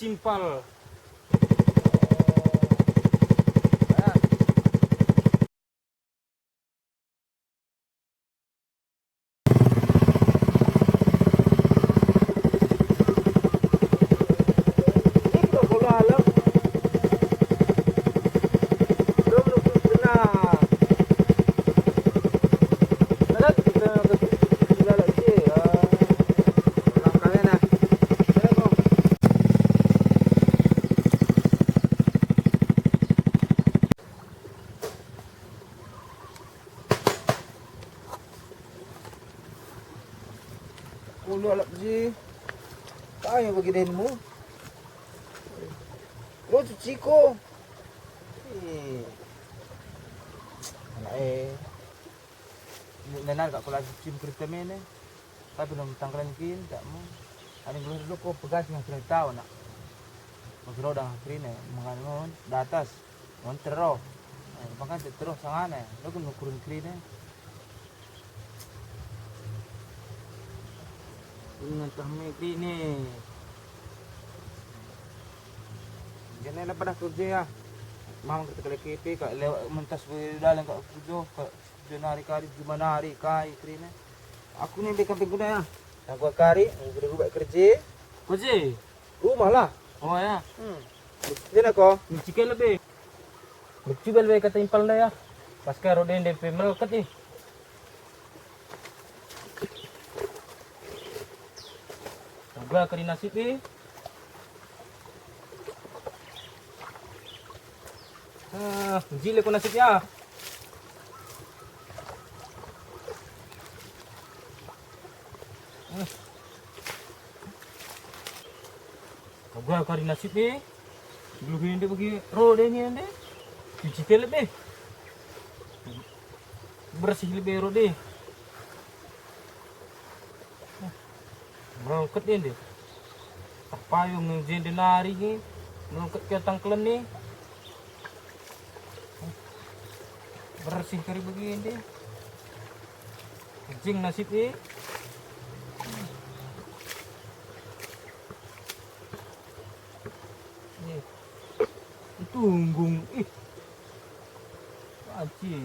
simpel. Ulo alap ji. Tayo bagidahin mo. Lo cuci ko. Nanar kak pula cuci kereta mana? Tapi belum tangkalan kin tak mau. Ada belum dulu ko pegas yang sudah tahu nak. Magro dah krine menganon di atas. Montero. Bahkan terus sangane. Lo kun kurun krine. Dengan kami ini. Jangan apa dah kerja ya. Mama kita kali KP kak lewat mentas dalam kak kerja kak jenari kari gimana hari kai krine. Aku ni bekan pengguna ya. Yang gua kari, gua buat kerja. Kerja? Rumah lah. Oh ya. Jangan kau. Cikal lebih. Coba lebih kata impal dah ya. Pas karo den DP meleket ni. Gua kari nasib ni. Jile ko nasib ya. Gua kari nasib ni. Dulu hindi bagi roda ni ande. Cuci lebih. Bersih lebih roda. Berangkat ni. Apa yung jendenari ni? Berangkat ke tangklan ni. Bersih kari begini. Jing nasib ni. Tunggung ih. Aji.